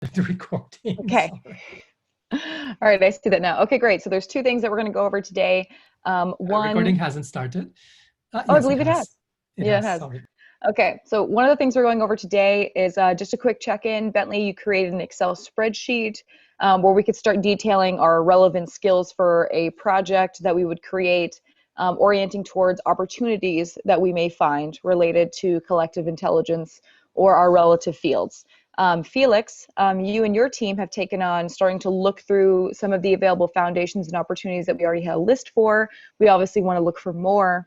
the recording. Okay. Sorry. All right, I see that now. Okay, great. So there's two things that we're going to go over today. Recording hasn't started. Oh, I Yes, believe it has. It Yeah, it has. has. Sorry. Okay, so one of the things we're going over today is just a quick check-in. Bentley, you created an Excel spreadsheet where we could start detailing our relevant skills for a project that we would create, orienting towards opportunities that we may find related to collective intelligence or our relative fields. Felix, you and your team have taken on starting to look through some of the available foundations and opportunities that we already had a list for. We obviously want to look for more.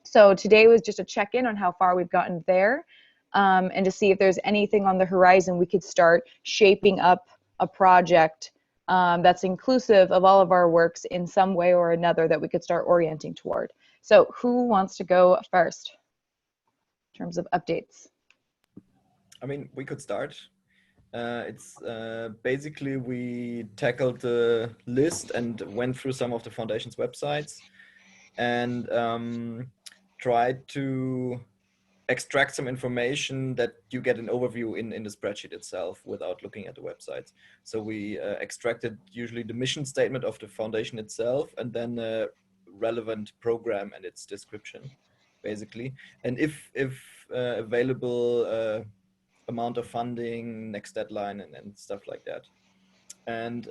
So today was just a check-in on how far we've gotten there, and to see if there's anything on the horizon we could start shaping up a project that's inclusive of all of our works in some way or another that we could start orienting toward. So who wants to go first in terms of updates? I mean, we could start. It's basically we tackled the list and went through some of the foundation's websites and tried to extract some information that you get an overview in the spreadsheet itself without looking at the websites. So we extracted usually the mission statement of the foundation itself and then a relevant program and its description, basically. And if available, amount of funding, next deadline, and stuff like that. And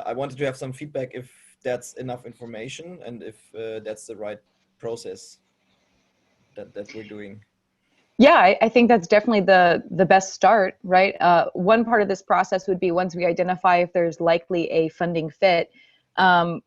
I wanted to have some feedback if that's enough information and if that's the right process that we're doing. Yeah, I think that's definitely the best start, right? One part of this process would be once we identify if there's likely a funding fit,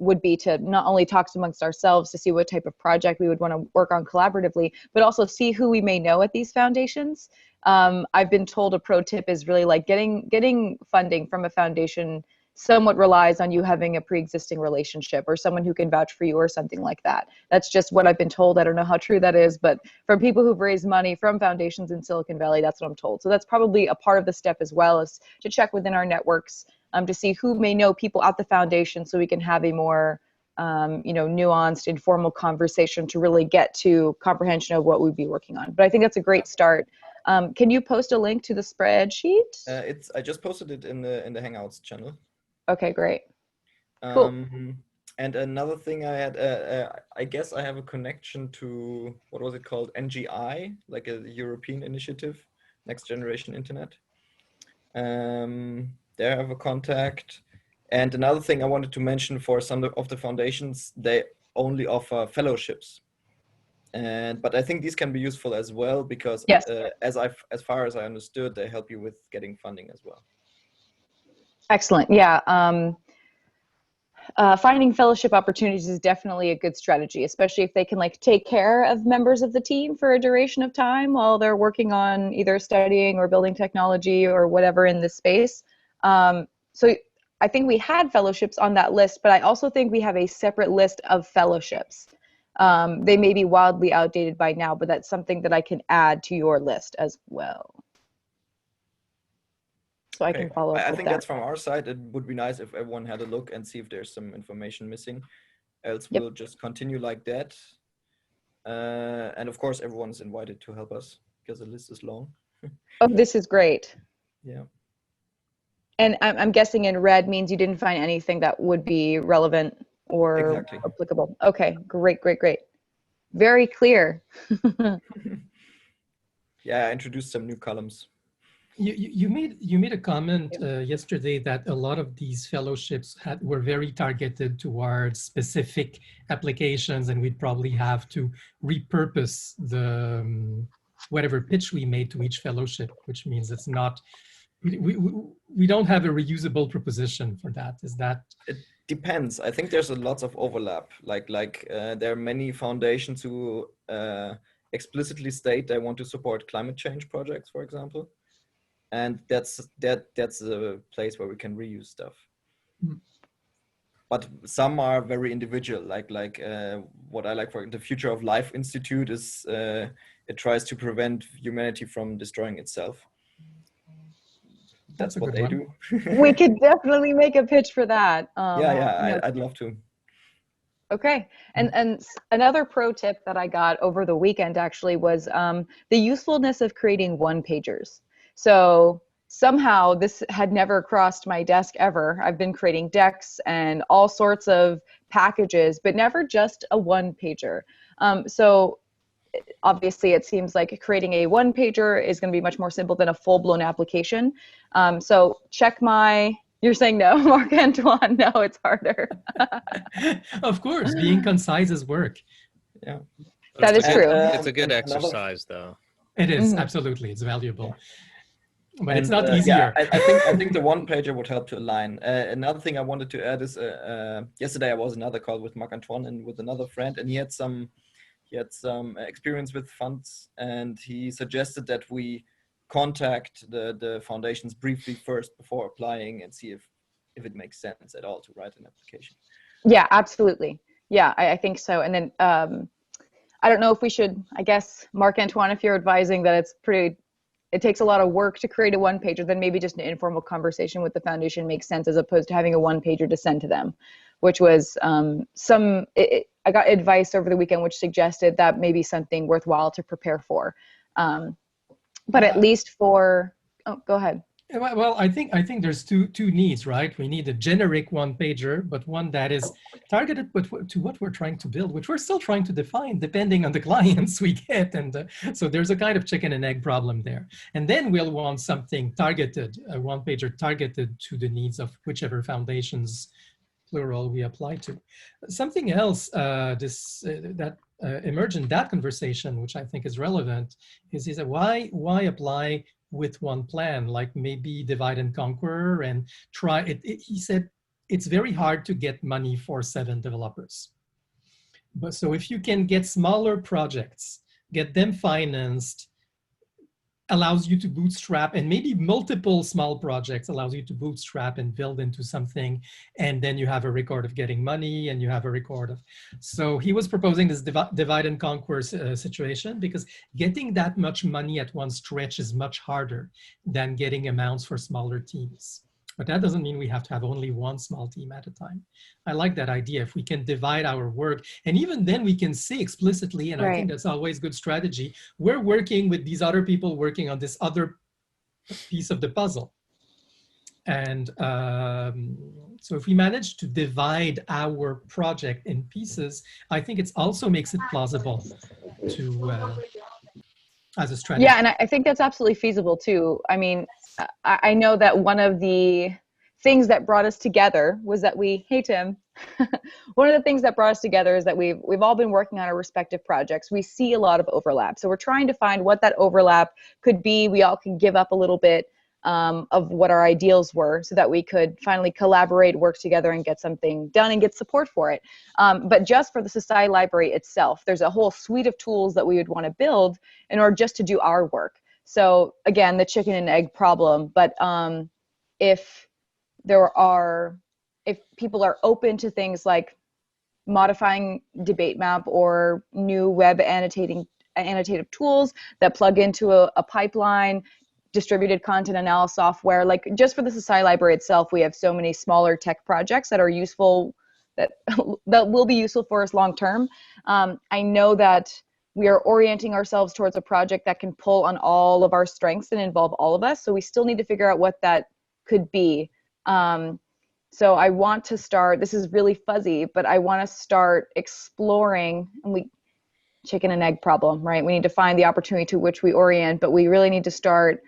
would be to not only talk amongst ourselves to see what type of project we would want to work on collaboratively, but also see who we may know at these foundations. I've been told a pro tip is really like getting funding from a foundation somewhat relies on you having a pre-existing relationship or someone who can vouch for you or something like that. That's just what I've been told. I don't know how true that is, but from people who've raised money from foundations in Silicon Valley, that's what I'm told. So that's probably a part of the step as well, is to check within our networks to see who may know people at the foundation so we can have a more nuanced, informal conversation to really get to comprehension of what we'd be working on. But I think that's a great start. Can you post a link to the spreadsheet? I just posted it in the Hangouts channel. Okay, great. Cool. And another thing I had, I guess I have a connection to, what was it called? NGI, like a European initiative, Next Generation Internet. There I have a contact. And another thing I wanted to mention, for some of the foundations, they only offer fellowships. But I think these can be useful as well because yes. As far as I understood, they help you with getting funding as well. Excellent. Yeah. Finding fellowship opportunities is definitely a good strategy, especially if they can take care of members of the team for a duration of time while they're working on either studying or building technology or whatever in this space. So I think we had fellowships on that list, but I also think we have a separate list of fellowships. They may be wildly outdated by now, but that's something that I can add to your list as well. So I can follow up with that. I think that's from our side. It would be nice if everyone had a look and see if there's some information missing. Else we'll just continue like that. And of course, everyone's invited to help us because the list is long. Oh, this is great. Yeah. And I'm guessing in red means you didn't find anything that would be relevant or applicable. Okay, great. Very clear. Yeah, I introduced some new columns. You made a comment yesterday that a lot of these fellowships were very targeted towards specific applications, and we'd probably have to repurpose the whatever pitch we made to each fellowship, which means it's not we don't have a reusable proposition for that. Is that? It depends. I think there's lots of overlap. There are many foundations who explicitly state they want to support climate change projects, for example. And that's a place where we can reuse stuff. But some are very individual, like what I like for the Future of Life Institute is it tries to prevent humanity from destroying itself. That's what they do. We could definitely make a pitch for that. I'd love to. Okay, and another pro tip that I got over the weekend actually was the usefulness of creating one-pagers. So somehow this had never crossed my desk ever. I've been creating decks and all sorts of packages, but never just a one pager. So obviously it seems like creating a one pager is going to be much more simple than a full blown application. So you're saying no, Marc Antoine, no, it's harder. Of course, being concise is work. Yeah. That is true. It's a good exercise, though. It is, absolutely. It's valuable. But it's And, not easier. Yeah, I think the one pager would help to align. Another thing I wanted to add is yesterday I was another call with Marc Antoine and with another friend, and he had some experience with funds, and he suggested that we contact the foundations briefly first before applying and see if it makes sense at all to write an application. Yeah, absolutely. Yeah, I think so. And then I don't know if we should, I guess, Marc Antoine, if you're advising that it takes a lot of work to create a one pager, then maybe just an informal conversation with the foundation makes sense, as opposed to having a one pager to send to them, which was I got advice over the weekend which suggested that may be something worthwhile to prepare for. But at least go ahead. Well, I think there's two needs, right? We need a generic one pager, but one that is targeted to what we're trying to build, which we're still trying to define depending on the clients we get. And so there's a kind of chicken and egg problem there. And then we'll want something targeted, a one pager targeted to the needs of whichever foundations, plural, we apply to. Something else that emerged in that conversation, which I think is relevant, is why apply with one plan, like maybe divide and conquer and try it. He said it's very hard to get money for 7 developers. But so if you can get smaller projects, get them financed, allows you to bootstrap, and maybe multiple small projects allows you to bootstrap and build into something, and then you have a record of getting money, and you have a record of. So he was proposing this divide and conquer situation, because getting that much money at one stretch is much harder than getting amounts for smaller teams. But that doesn't mean we have to have only one small team at a time. I like that idea. If we can divide our work, and even then we can say explicitly, and I think that's always good strategy, we're working with these other people working on this other piece of the puzzle. And so if we manage to divide our project in pieces, I think it also makes it plausible to, as a strategy. Yeah, and I think that's absolutely feasible too. I mean, I know that one of the things that brought us together was that hey Tim, one of the things that brought us together is that we've all been working on our respective projects. We see a lot of overlap. So we're trying to find what that overlap could be. We all can give up a little bit of what our ideals were so that we could finally collaborate, work together, and get something done and get support for it. But just for the Society Library itself, there's a whole suite of tools that we would want to build in order just to do our work. So again, the chicken and egg problem. But if people are open to things like modifying debate map or new web annotative tools that plug into a pipeline, distributed content analysis software, like just for the Society Library itself, we have so many smaller tech projects that are useful, that will be useful for us long term. I know that we are orienting ourselves towards a project that can pull on all of our strengths and involve all of us. So we still need to figure out what that could be. So I want to start, this is really fuzzy, but I want to start exploring, and chicken and egg problem, right? We need to find the opportunity to which we orient, but we really need to start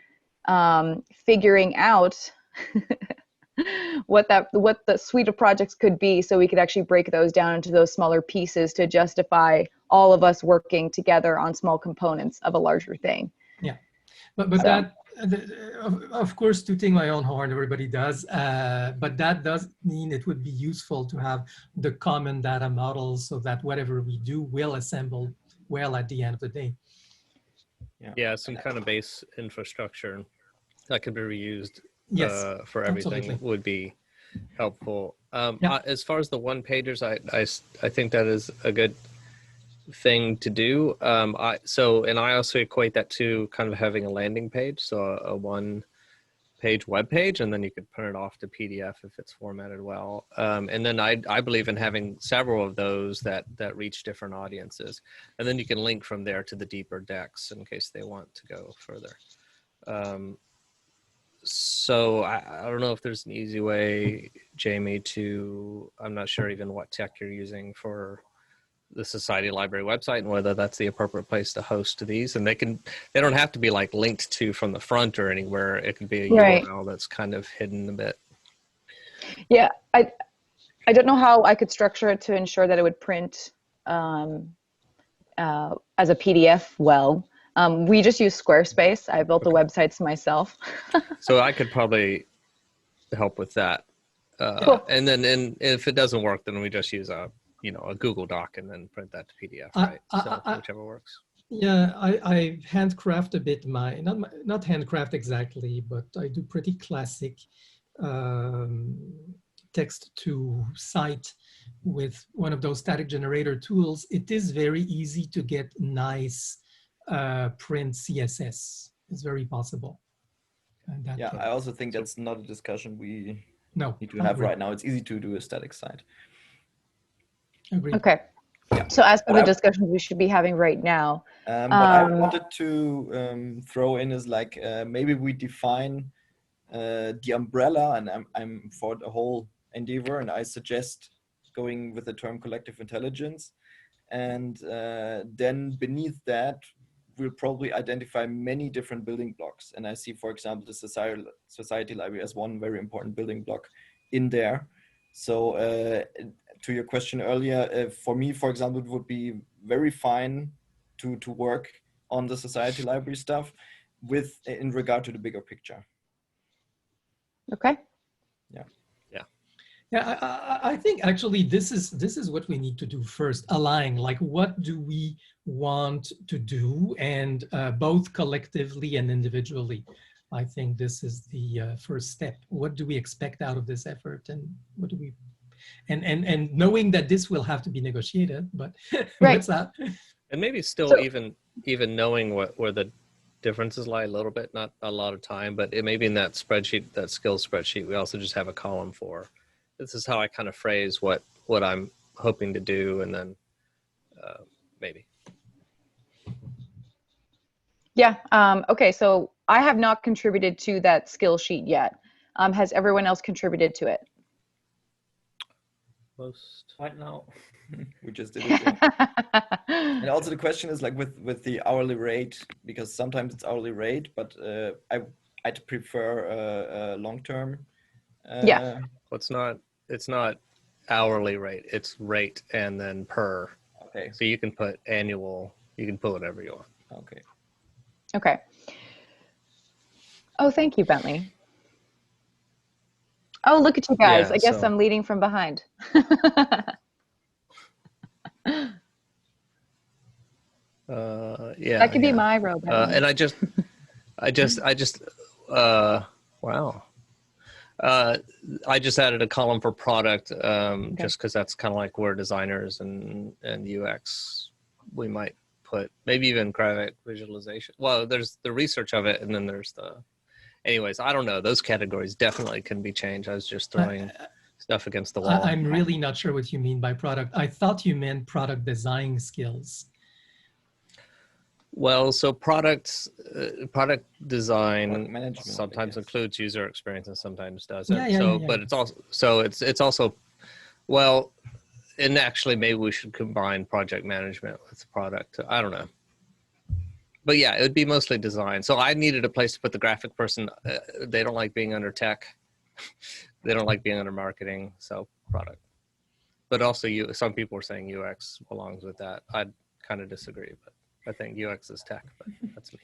figuring out what the suite of projects could be, so we could actually break those down into those smaller pieces to justify all of us working together on small components of a larger thing. Yeah, but so. That, of course, tooting my own horn, everybody does, but that does mean it would be useful to have the common data models so that whatever we do will assemble well at the end of the day. Yeah, some kind of base infrastructure that could be reused for everything. Absolutely. Would be helpful. As far as the one pagers, I think that is a good thing to do. I also equate that to kind of having a landing page, so a one-page web page, and then you could print it off to PDF if it's formatted well. And then I believe in having several of those that reach different audiences, and then you can link from there to the deeper decks in case they want to go further. So I don't know if there's an easy way, Jamie, I'm not sure even what tech you're using for the Society Library website and whether that's the appropriate place to host these. And they don't have to be like linked to from the front or anywhere. It could be a URL that's kind of hidden a bit. Yeah, I don't know how I could structure it to ensure that it would print as a PDF well. We just use Squarespace. I built the websites myself. So I could probably help with that. Cool. And if it doesn't work, then we just use a Google Doc and then print that to PDF, right? So whichever works. Yeah, I handcraft a bit not handcraft exactly, but I do pretty classic text to site with one of those static generator tools. It is very easy to get nice print CSS. It's very possible. Yeah, I also think that's not a discussion we need to have agree. right now. It's easy to do a static site. Agreed. Okay. Yeah. So as for the discussions we should be having right now. What I wanted to throw in is like maybe we define the umbrella, and I'm for the whole endeavor, and I suggest going with the term collective intelligence, and then beneath that we'll probably identify many different building blocks. And I see, for example, the society library as one very important building block in there. So to your question earlier, for me, for example, it would be very fine to work on the society library stuff in regard to the bigger picture. Okay. Yeah, I think actually this is what we need to do first. Align, like what do we want to do, and both collectively and individually. I think this is the first step. What do we expect out of this effort, and what do we, and knowing that this will have to be negotiated, but what's that? And maybe still even knowing where the differences lie a little bit, not a lot of time, but it maybe in that spreadsheet, that skills spreadsheet, we also just have a column for, this is how I kind of phrase what I'm hoping to do, and then maybe. Yeah. Okay. So I have not contributed to that skill sheet yet. Has everyone else contributed to it? Most right now. We just did it. Yeah. And also the question is like with the hourly rate, because sometimes it's hourly rate, but I'd prefer long term. Yeah. Well, it's not hourly rate, it's rate and then per. Okay. So you can put annual, you can put whatever you want. Okay. Okay. Oh, thank you, Bentley. Oh, look at you guys. Yeah, I guess I'm leading from behind. Yeah. That could be my role. And I just wow. I just added a column for product, Okay. just because that's kind of like where designers and UX, we might put maybe even graphic visualization. Well, there's the research of it, and then there's anyways, I don't know. Those categories definitely can be changed. I was just throwing stuff against the wall. I'm really not sure what you mean by product. I thought you meant product design skills. Well, so product design sometimes yes. includes user experience and sometimes doesn't. Yeah. But it's also well, and actually maybe we should combine project management with product. I don't know. But yeah, it would be mostly design. So I needed a place to put the graphic person. They don't like being under tech. They don't like being under marketing. So product. But also some people are saying UX belongs with that. I'd kind of disagree, but I think UX is tech, but that's me.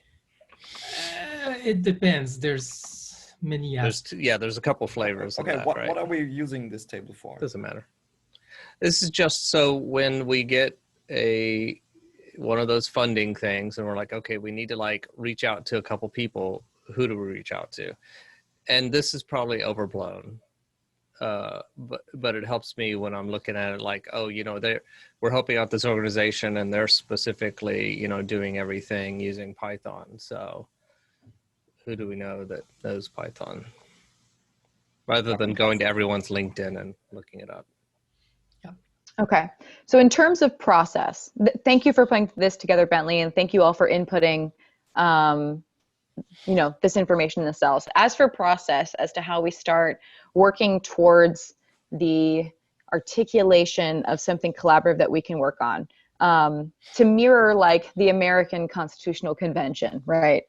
It depends. There's many aspects. There's a couple flavors. Okay, that, what right? what are we using this table for? Doesn't matter. This is just so when we get one of those funding things and we're like, okay, we need to like reach out to a couple people. Who do we reach out to? And this is probably overblown. But it helps me when I'm looking at it like, oh, we're helping out this organization and they're specifically, doing everything using Python. So who do we know that knows Python? Rather than going to everyone's LinkedIn and looking it up. Yeah. Okay. So in terms of process, thank you for putting this together, Bentley, and thank you all for inputting this information in the cells. As for process, as to how we start working towards the articulation of something collaborative that we can work on, to mirror like the American Constitutional Convention, right?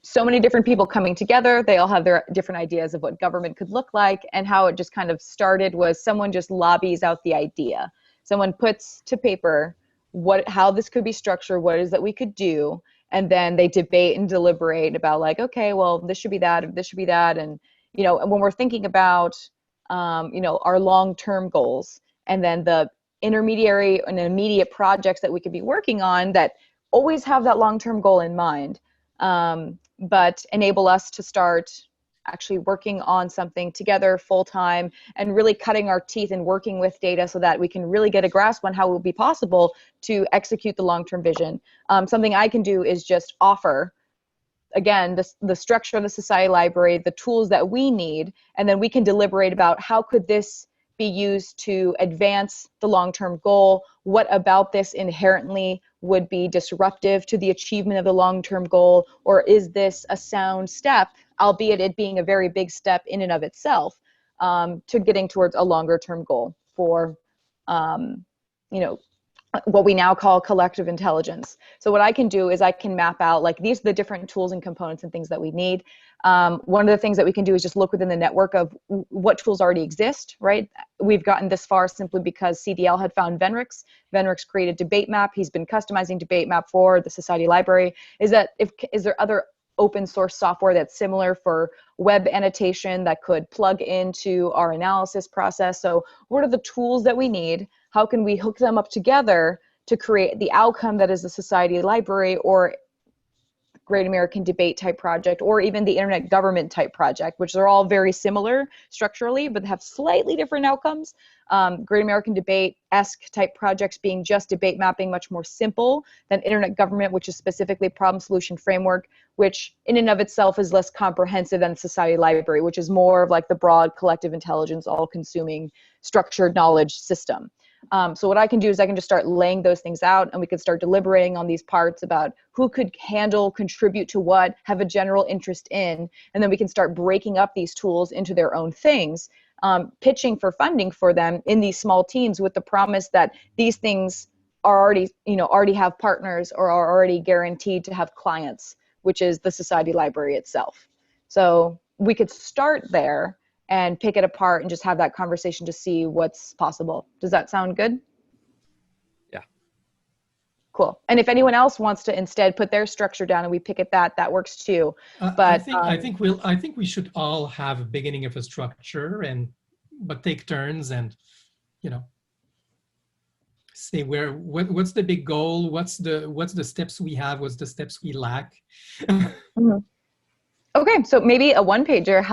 So many different people coming together. They all have their different ideas of what government could look like, and how it just kind of started was someone just lobbies out the idea. Someone puts to paper how this could be structured, what it is that we could do, and then they debate and deliberate about like, okay, well, this should be that, or this should be that. And, and when we're thinking about, our long-term goals, and then the intermediary and immediate projects that we could be working on that always have that long-term goal in mind, but enable us to start actually working on something together full time and really cutting our teeth and working with data so that we can really get a grasp on how it will be possible to execute the long-term vision. Something I can do is just offer, again, the structure of the Society Library, the tools that we need, and then we can deliberate about how could this be used to advance the long-term goal. What about this inherently would be disruptive to the achievement of the long-term goal? Or is this a sound step, albeit it being a very big step in and of itself, to getting towards a longer-term goal for, what we now call collective intelligence. So what I can do is I can map out, like, these are the different tools and components and things that we need. One of the things that we can do is just look within the network of what tools already exist, right? We've gotten this far simply because CDL had found Venrix. Venrix created Debate Map. He's been customizing Debate Map for the Society Library. Is there other open source software that's similar for web annotation that could plug into our analysis process? So what are the tools that we need? How can we hook them up together to create the outcome that is the Society Library or Great American Debate type project, or even the Internet Government type project, which are all very similar structurally, but have slightly different outcomes. Great American Debate-esque type projects being just debate mapping, much more simple than Internet Government, which is specifically problem solution framework, which in and of itself is less comprehensive than Society Library, which is more of like the broad collective intelligence, all-consuming structured knowledge system. So what I can do is I can just start laying those things out, and we can start deliberating on these parts about who could handle, contribute to what, have a general interest in, and then we can start breaking up these tools into their own things, pitching for funding for them in these small teams with the promise that these things are already have partners or are already guaranteed to have clients, which is the Society Library itself. So we could start there and pick it apart and just have that conversation to see what's possible. Does that sound good? Yeah. Cool. And if anyone else wants to instead put their structure down and we pick at that works too. But I think we should all have a beginning of a structure, but take turns and, say what's the big goal, what's the steps we have, what's the steps we lack. Mm-hmm. Okay, so maybe a one-pager,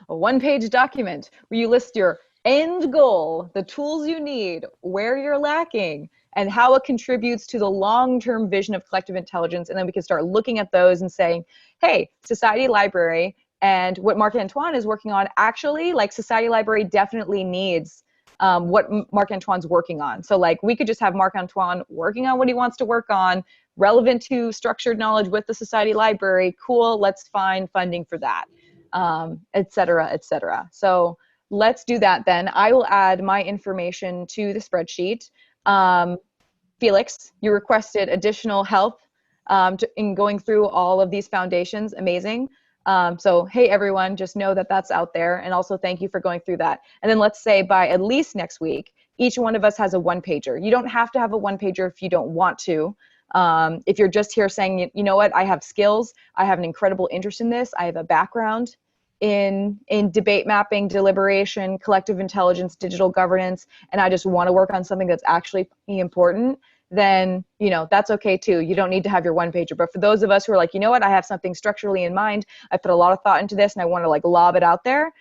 a one-page document where you list your end goal, the tools you need, where you're lacking, and how it contributes to the long-term vision of collective intelligence. And then we can start looking at those and saying, hey, Society Library and what Marc-Antoine is working on, actually, like, Society Library definitely needs what Marc-Antoine's working on. So like we could just have Marc-Antoine working on what he wants to work on, relevant to structured knowledge with the Society Library. Cool, let's find funding for that, et cetera, et cetera. So let's do that then. I will add my information to the spreadsheet. Felix, you requested additional help in going through all of these foundations. Amazing. So, hey, everyone, just know that that's out there. And also thank you for going through that. And then let's say by at least next week, each one of us has a one-pager. You don't have to have a one-pager if you don't want to. If you're just here saying, you know what, I have skills, I have an incredible interest in this, I have a background in debate mapping, deliberation, collective intelligence, digital governance, and I just want to work on something that's actually important, then, that's okay too. You don't need to have your one pager. But for those of us who are like, you know what, I have something structurally in mind, I put a lot of thought into this and I want to like lob it out there,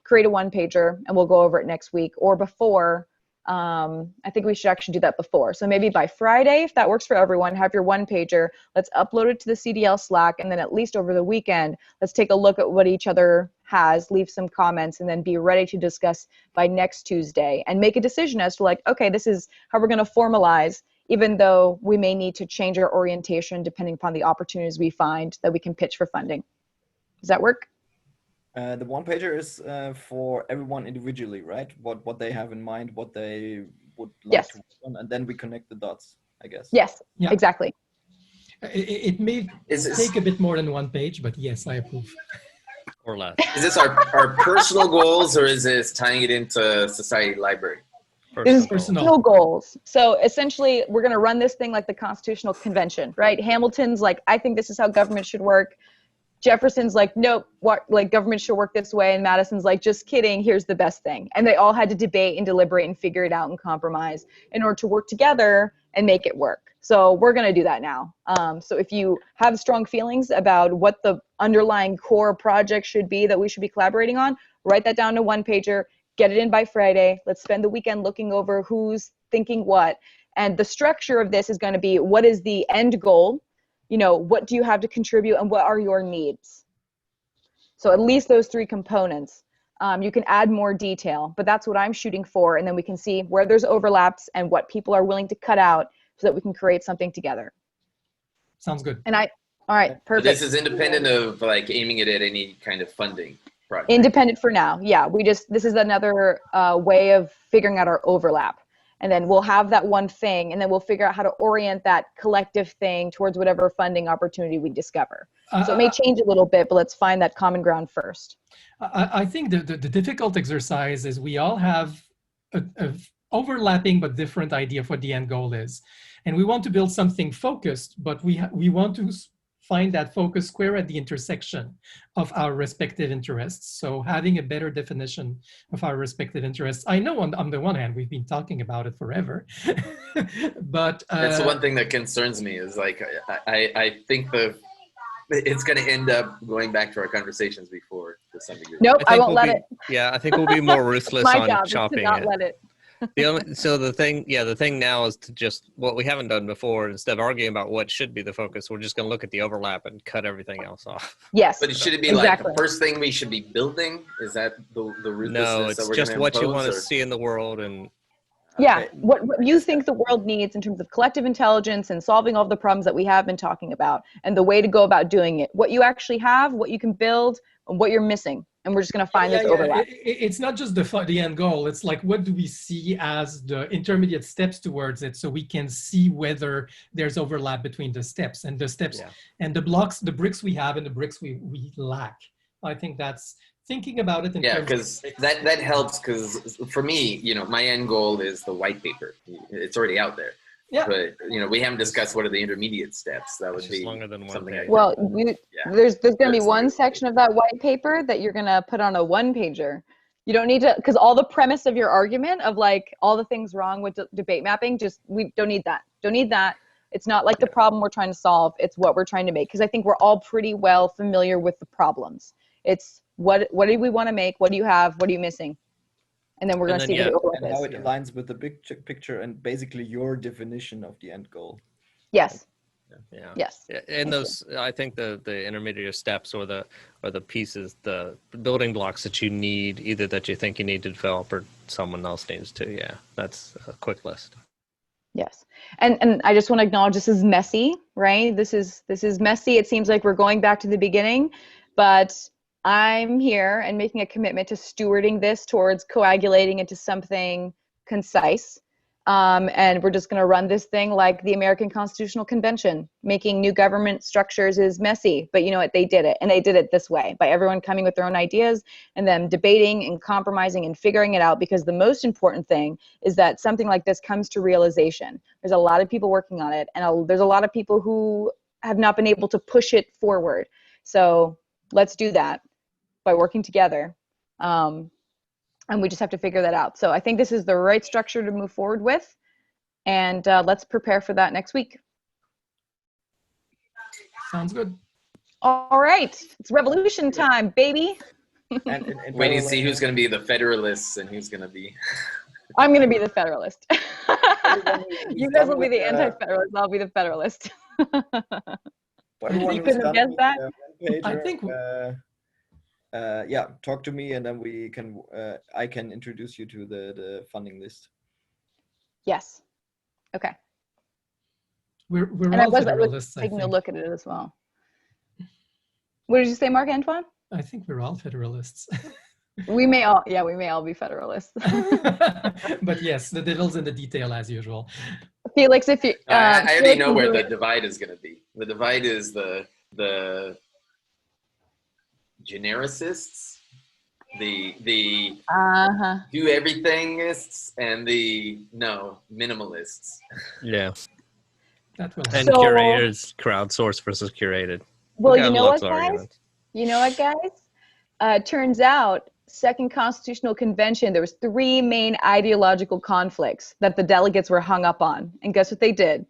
create a one pager and we'll go over it next week or before. I think we should actually do that before. So maybe by Friday, if that works for everyone, have your one pager, let's upload it to the CDL Slack. And then at least over the weekend, let's take a look at what each other has, leave some comments, and then be ready to discuss by next Tuesday and make a decision as to like, okay, this is how we're going to formalize even though we may need to change our orientation depending upon the opportunities we find that we can pitch for funding. Does that work? The one pager is for everyone individually, right? What they have in mind, what they would like to work on, and then we connect the dots, I guess. Yes, exactly. It may take a bit more than one page, but yes, I approve. Or less. Is this our personal goals, or is this tying it into Society Library? This is personal goals. So essentially, we're going to run this thing like the Constitutional Convention, right? Hamilton's like, I think this is how government should work. Jefferson's like, nope, like government should work this way. And Madison's like, just kidding, here's the best thing. And they all had to debate and deliberate and figure it out and compromise in order to work together and make it work. So we're going to do that now. So if you have strong feelings about what the underlying core project should be that we should be collaborating on, write that down to one pager, get it in by Friday. Let's spend the weekend looking over who's thinking what. And the structure of this is going to be, what is the end goal? You know, what do you have to contribute and what are your needs? So at least those three components. You can add more detail, but that's what I'm shooting for. And then we can see where there's overlaps and what people are willing to cut out so that we can create something together. Sounds good. And all right, perfect. So this is independent of like aiming it at any kind of funding project. Independent for now. Yeah, this is another way of figuring out our overlap. And then we'll have that one thing, and then we'll figure out how to orient that collective thing towards whatever funding opportunity we discover. So it may change a little bit, but let's find that common ground first. I think the difficult exercise is we all have a overlapping but different idea of what the end goal is. And we want to build something focused, but we want to find that focus square at the intersection of our respective interests. So having a better definition of our respective interests. I know on the one hand, we've been talking about it forever, but that's the one thing that concerns me is like, I think it's going to end up going back to our conversations before to some degree. Nope, I won't let it. Yeah, I think we'll be more ruthless on chopping it. Not let it. So the thing now is to just, what we haven't done before, instead of arguing about what should be the focus, we're just going to look at the overlap and cut everything else off. Yes. But should it be like the first thing we should be building? Is that the ruthlessness? No, it's that we're just what you want to or? see in the world. And yeah, what you think the world needs in terms of collective intelligence and solving all the problems that we have been talking about, and the way to go about doing it. What you actually have, what you can build, and what you're missing. And we're just going to find this overlap. It's not just the end goal. It's like, what do we see as the intermediate steps towards it, so we can see whether there's overlap between the steps and the steps and the blocks, the bricks we have and the bricks we lack. I think that's thinking about it. Because that helps. Because for me, you know, my end goal is the white paper. It's already out there. Yeah. But you know, we haven't discussed what are the intermediate steps. That would be longer than something. There's going to be one section of that white paper that you're going to put on a one pager. You don't need to, because all the premise of your argument of like all the things wrong with debate mapping, we don't need that. Don't need that. It's not like the problem we're trying to solve. It's what we're trying to make. Because I think we're all pretty well familiar with the problems. It's what do we want to make? What do you have? What are you missing? And then we're going to see what the overlap is. How it aligns with the big picture and basically your definition of the end goal. Yes. Yeah. Yes. And those, I think the intermediate steps or the pieces, the building blocks that you need, either that you think you need to develop or someone else needs to. Yeah, that's a quick list. Yes. And I just want to acknowledge this is messy, right? This is messy. It seems like we're going back to the beginning, but I'm here and making a commitment to stewarding this towards coagulating into something concise. And we're just going to run this thing like the American Constitutional Convention. Making new government structures is messy, but you know what? They did it, and they did it this way, by everyone coming with their own ideas and them debating and compromising and figuring it out, because the most important thing is that something like this comes to realization. There's a lot of people working on it, and there's a lot of people who have not been able to push it forward. So let's do that by working together. And we just have to figure that out. So I think this is the right structure to move forward with. And let's prepare for that next week. Sounds good. All right. It's revolution time, baby. And waiting to see who's going to be the Federalists and who's going to be... I'm going to be the Federalist. You guys will be the anti-Federalist. I'll be the Federalist. You couldn't have guessed that? I think... talk to me, and then we can I can introduce you to the funding list. Yes. Okay. We're and all I was federalists, I taking a think. look at it as well. What did you say, Marc-Antoine? I think we're all federalists. We may all be federalists. But yes, the devil's in the detail as usual. Felix, if you I already know where the divide is going to be. The divide is the genericists, the do everythingists, and the minimalists. Yeah. That will and curators, crowdsourced versus curated. Well, you know what, guys? Turns out, Second Constitutional Convention, there was 3 main ideological conflicts that the delegates were hung up on. And guess what they did?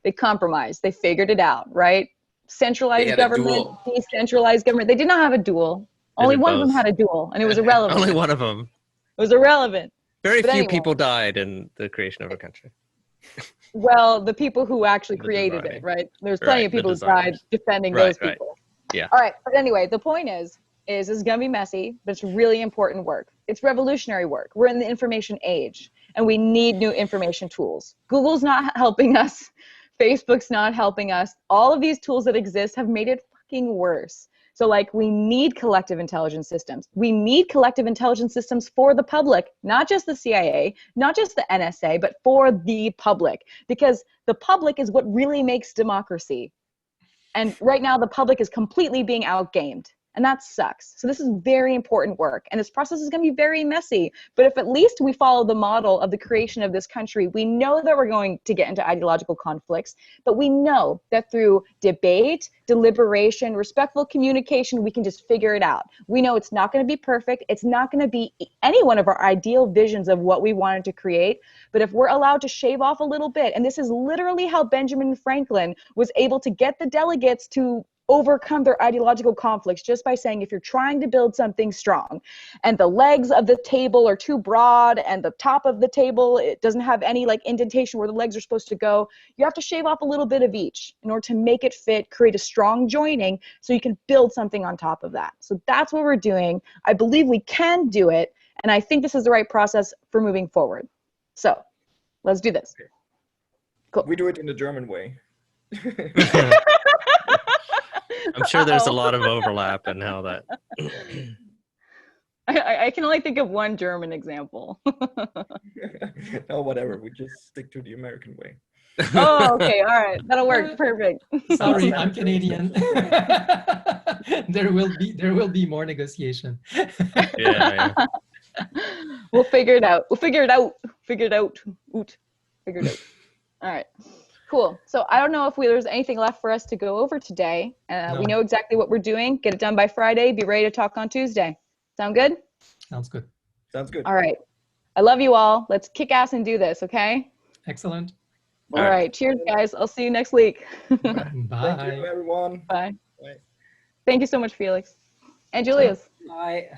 They compromised. They figured it out, right? Centralized government, decentralized government. They did not have a duel. Only one of them had a duel, and it was irrelevant. Only one of them. It was irrelevant. Very few people died in the creation of a country. Well, the people who actually created it, right? There's plenty of people who died defending those people. Yeah. All right. But anyway, the point is it's going to be messy, but it's really important work. It's revolutionary work. We're in the information age, and we need new information tools. Google's not helping us. Facebook's not helping us. All of these tools that exist have made it fucking worse. So, like, we need collective intelligence systems. We need collective intelligence systems for the public, not just the CIA, not just the NSA, but for the public, because the public is what really makes democracy. And right now, the public is completely being outgamed. And that sucks. So this is very important work. And this process is going to be very messy. But if at least we follow the model of the creation of this country, we know that we're going to get into ideological conflicts. But we know that through debate, deliberation, respectful communication, we can just figure it out. We know it's not going to be perfect. It's not going to be any one of our ideal visions of what we wanted to create. But if we're allowed to shave off a little bit, and this is literally how Benjamin Franklin was able to get the delegates to overcome their ideological conflicts, just by saying, if you're trying to build something strong and the legs of the table are too broad and the top of the table, it doesn't have any like indentation where the legs are supposed to go, you have to shave off a little bit of each in order to make it fit, create a strong joining so you can build something on top of that. So that's what we're doing. I believe we can do it, and I think this is the right process for moving forward. So let's do this. Cool. We do it in the German way. I'm sure there's a lot of overlap in how that. I can only think of one German example. No, whatever. We just stick to the American way. Oh, okay. All right. That'll work. Perfect. Sorry, I'm Canadian. There will be more negotiation. Yeah. We'll figure it out. Figure it out. All right. Cool. So I don't know if there's anything left for us to go over today. No. We know exactly what we're doing. Get it done by Friday. Be ready to talk on Tuesday. Sound good? Sounds good. Sounds good. All right. I love you all. Let's kick ass and do this, okay? Excellent. All right. Cheers, guys. I'll see you next week. Bye. Thank you, everyone. Bye. Thank you so much, Felix. And Julius. Bye.